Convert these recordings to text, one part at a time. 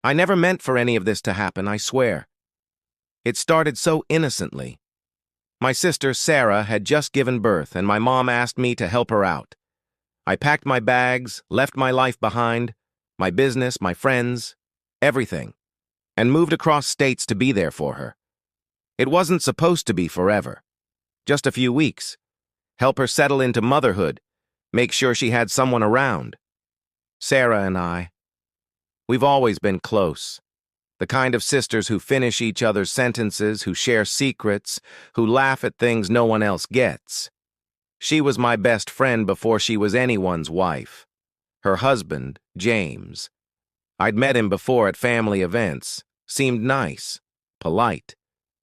I never meant for any of this to happen, I swear. It started so innocently. My sister, Sarah, had just given birth, and my mom asked me to help her out. I packed my bags, left my life behind, my business, my friends, everything, and moved across states to be there for her. It wasn't supposed to be forever. Just a few weeks. Help her settle into motherhood, make sure she had someone around. Sarah and I, we've always been close. The kind of sisters who finish each other's sentences, who share secrets, who laugh at things no one else gets. She was my best friend before she was anyone's wife. Her husband, James. I'd met him before at family events. Seemed nice, polite.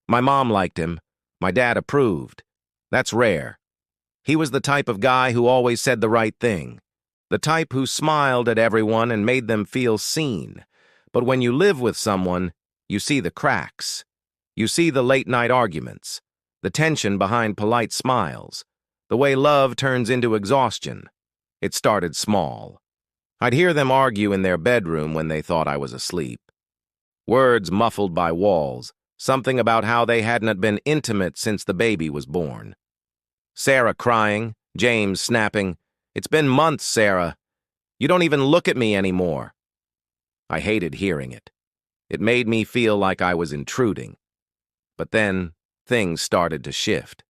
My mom liked him. My dad approved. That's rare. He was the type of guy who always said the right thing. The type who smiled at everyone and made them feel seen. But when you live with someone, you see the cracks. You see the late-night arguments, the tension behind polite smiles, the way love turns into exhaustion. It started small. I'd hear them argue in their bedroom when they thought I was asleep. Words muffled by walls, something about how they hadn't been intimate since the baby was born. Sarah crying, James snapping, "It's been months, Sarah. You don't even look at me anymore." I hated hearing it. It made me feel like I was intruding. But then, things started to shift.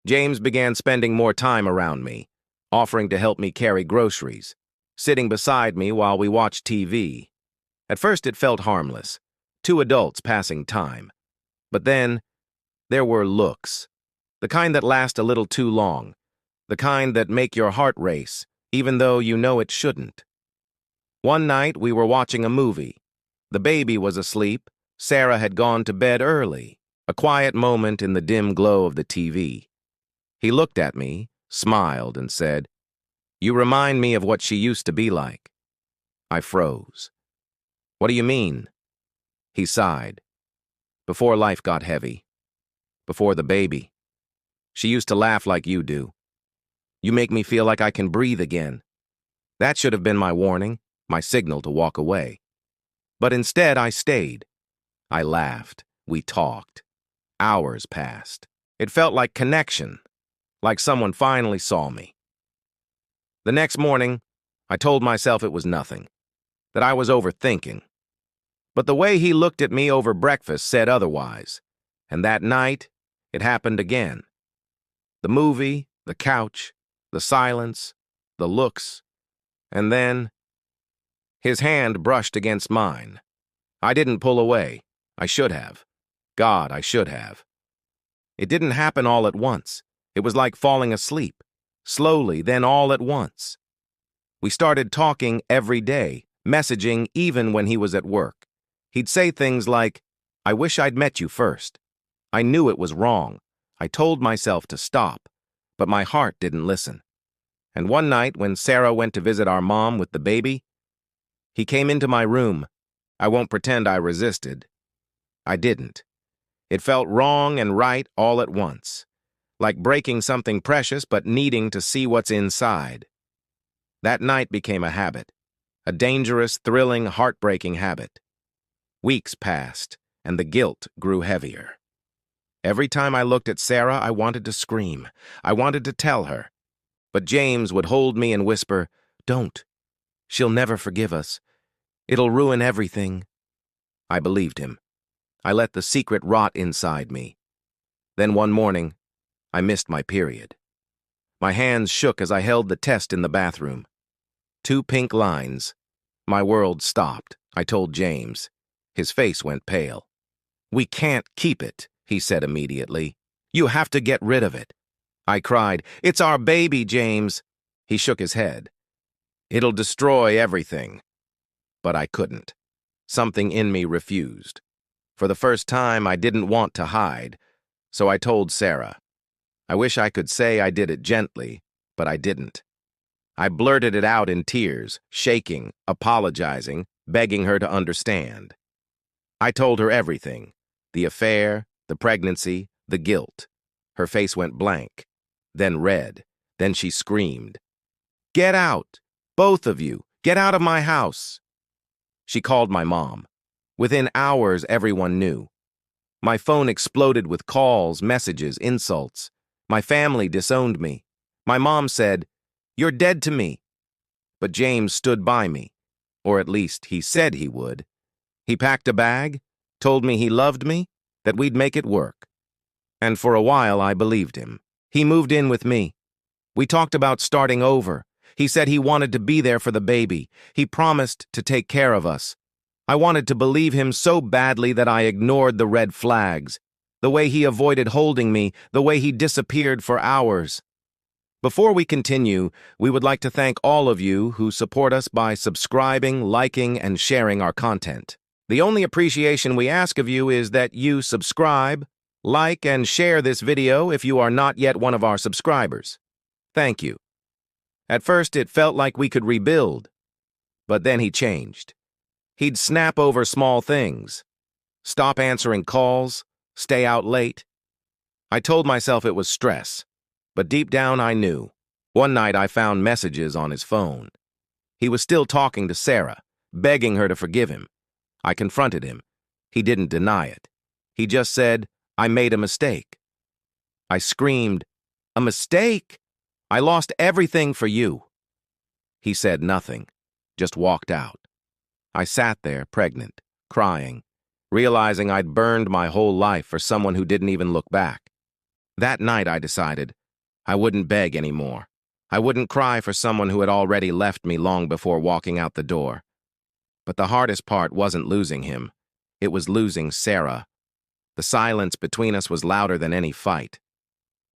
James began spending more time around me, offering to help me carry groceries, sitting beside me while we watched TV. At first it felt harmless, two adults passing time. But then, there were looks. The kind that last a little too long. The kind that make your heart race, even though you know it shouldn't. One night, we were watching a movie. The baby was asleep. Sarah had gone to bed early. A quiet moment in the dim glow of the TV. He looked at me, smiled, and said, "You remind me of what she used to be like." I froze. "What do you mean?" He sighed. "Before life got heavy. Before the baby. She used to laugh like you do. You make me feel like I can breathe again." That should have been my warning, my signal to walk away. But instead, I stayed. I laughed. We talked. Hours passed. It felt like connection, like someone finally saw me. The next morning, I told myself it was nothing, that I was overthinking. But the way he looked at me over breakfast said otherwise. And that night, it happened again. The movie, the couch, the silence, the looks, and then his hand brushed against mine. I didn't pull away. I should have. God, I should have. It didn't happen all at once. It was like falling asleep. Slowly, then all at once. We started talking every day, messaging even when he was at work. He'd say things like, "I wish I'd met you first." I knew it was wrong. I told myself to stop, but my heart didn't listen. And one night, when Sarah went to visit our mom with the baby, he came into my room. I won't pretend I resisted. I didn't. It felt wrong and right all at once, like breaking something precious but needing to see what's inside. That night became a habit, a dangerous, thrilling, heartbreaking habit. Weeks passed, and the guilt grew heavier. Every time I looked at Sarah, I wanted to scream. I wanted to tell her. But James would hold me and whisper, "Don't. She'll never forgive us. It'll ruin everything." I believed him. I let the secret rot inside me. Then one morning, I missed my period. My hands shook as I held the test in the bathroom. 2 pink lines. My world stopped. I told James. His face went pale. "We can't keep it," he said immediately. "You have to get rid of it." I cried, "It's our baby, James." He shook his head. "It'll destroy everything." But I couldn't. Something in me refused. For the first time, I didn't want to hide, so I told Sarah. I wish I could say I did it gently, but I didn't. I blurted it out in tears, shaking, apologizing, begging her to understand. I told her everything, the affair, the pregnancy, the guilt. Her face went blank, then red, then she screamed, "Get out! Both of you! Get out of my house!" She called my mom. Within hours, everyone knew. My phone exploded with calls, messages, insults. My family disowned me. My mom said, "You're dead to me." But James stood by me, or at least he said he would. He packed a bag, told me he loved me, that we'd make it work. And for a while, I believed him. He moved in with me. We talked about starting over. He said he wanted to be there for the baby. He promised to take care of us. I wanted to believe him so badly that I ignored the red flags, the way he avoided holding me, the way he disappeared for hours. Before we continue, we would like to thank all of you who support us by subscribing, liking, and sharing our content. The only appreciation we ask of you is that you subscribe, like, and share this video if you are not yet one of our subscribers. Thank you. At first, it felt like we could rebuild, but then he changed. He'd snap over small things, stop answering calls, stay out late. I told myself it was stress, but deep down I knew. One night I found messages on his phone. He was still talking to Sarah, begging her to forgive him. I confronted him. He didn't deny it. He just said, "I made a mistake." I screamed, "A mistake? I lost everything for you." He said nothing, just walked out. I sat there, pregnant, crying, realizing I'd burned my whole life for someone who didn't even look back. That night I decided I wouldn't beg anymore. I wouldn't cry for someone who had already left me long before walking out the door. But the hardest part wasn't losing him. It was losing Sarah. The silence between us was louder than any fight.